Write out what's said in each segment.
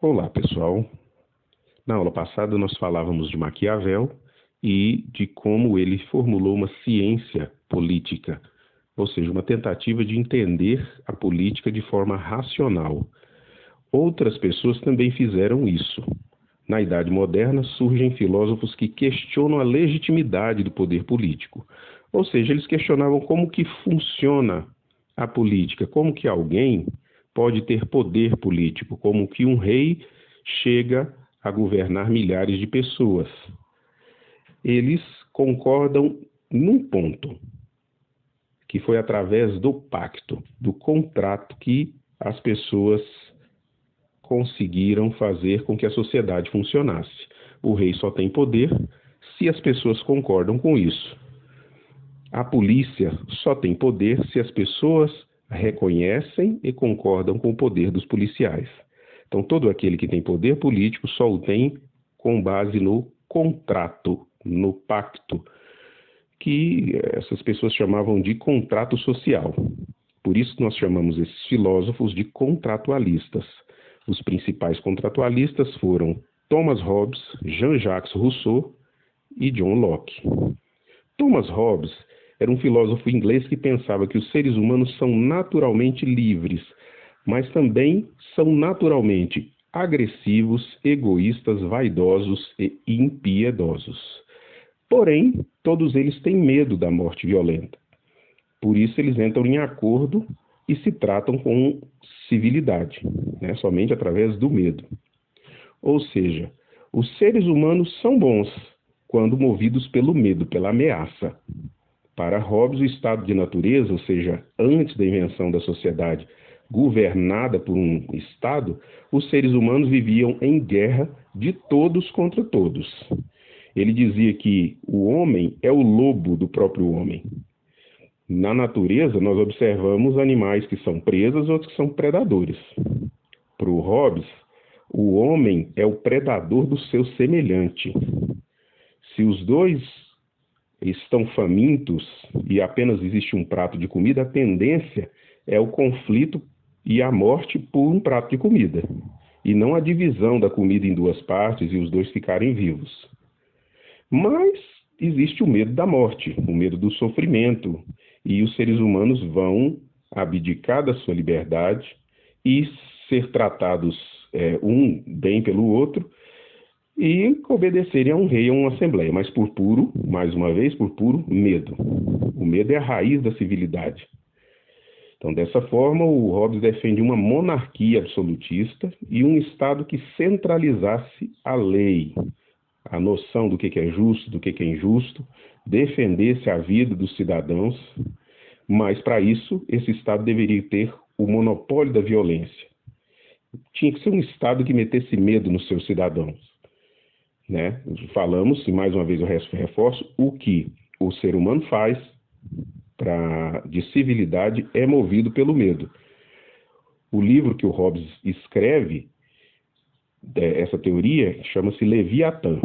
Olá, pessoal. Na aula passada nós falávamos de Maquiavel e de como ele formulou uma ciência política, ou seja, uma tentativa de entender a política de forma racional. Outras pessoas também fizeram isso. Na Idade Moderna surgem filósofos que questionam a legitimidade do poder político, ou seja, eles questionavam como que funciona a política, como que alguém pode ter poder político, como que um rei chega a governar milhares de pessoas. Eles concordam num ponto, que foi através do pacto, do contrato que as pessoas conseguiram fazer com que a sociedade funcionasse. O rei só tem poder se as pessoas concordam com isso. A polícia só tem poder se as pessoas reconhecem e concordam com o poder dos policiais. Então, todo aquele que tem poder político só o tem com base no contrato, no pacto, que essas pessoas chamavam de contrato social. Por isso nós chamamos esses filósofos de contratualistas. Os principais contratualistas foram Thomas Hobbes, Jean-Jacques Rousseau e John Locke. Thomas Hobbes era um filósofo inglês que pensava que os seres humanos são naturalmente livres, mas também são naturalmente agressivos, egoístas, vaidosos e impiedosos. Porém, todos eles têm medo da morte violenta. Por isso eles entram em acordo e se tratam com civilidade, somente através do medo. Ou seja, os seres humanos são bons quando movidos pelo medo, pela ameaça. Para Hobbes, o estado de natureza, ou seja, antes da invenção da sociedade governada por um Estado, os seres humanos viviam em guerra de todos contra todos. Ele dizia que o homem é o lobo do próprio homem. Na natureza, nós observamos animais que são presas e outros que são predadores. Para o Hobbes, o homem é o predador do seu semelhante. Se os dois estão famintos e apenas existe um prato de comida, a tendência é o conflito e a morte por um prato de comida, e não a divisão da comida em duas partes e os dois ficarem vivos. Mas existe o medo da morte, o medo do sofrimento, e os seres humanos vão abdicar da sua liberdade e ser tratados um bem pelo outro, e obedecerem a um rei ou a uma assembleia, mas por puro, mais uma vez, por puro medo. O medo é a raiz da civilidade. Então, dessa forma, o Hobbes defende uma monarquia absolutista e um Estado que centralizasse a lei, a noção do que é justo, do que é injusto, defendesse a vida dos cidadãos, mas para isso, esse Estado deveria ter o monopólio da violência. Tinha que ser um Estado que metesse medo nos seus cidadãos. Falamos, e mais uma vez eu reforço, o que o ser humano faz de civilidade é movido pelo medo. O livro que o Hobbes escreve, essa teoria, chama-se Leviatã.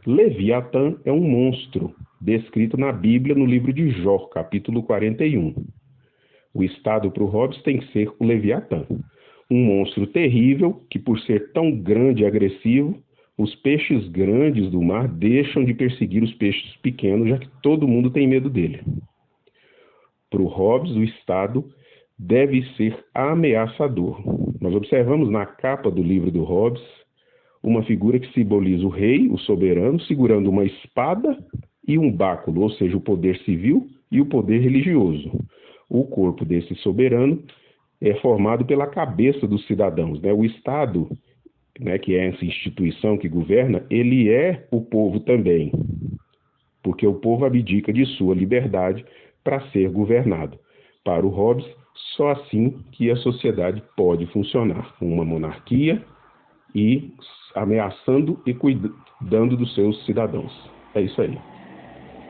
Leviatã é um monstro descrito na Bíblia no livro de Jó, capítulo 41. O Estado para o Hobbes tem que ser o Leviatã. Um monstro terrível que, por ser tão grande e agressivo, os peixes grandes do mar deixam de perseguir os peixes pequenos, já que todo mundo tem medo dele. Para o Hobbes, o Estado deve ser ameaçador. Nós observamos na capa do livro do Hobbes uma figura que simboliza o rei, o soberano, segurando uma espada e um báculo, ou seja, o poder civil e o poder religioso. O corpo desse soberano é formado pela cabeça dos cidadãos. O Estado, que é essa instituição que governa, ele é o povo também, porque o povo abdica de sua liberdade para ser governado. Para o Hobbes, só assim que a sociedade pode funcionar, com uma monarquia e ameaçando e cuidando dos seus cidadãos. É isso aí.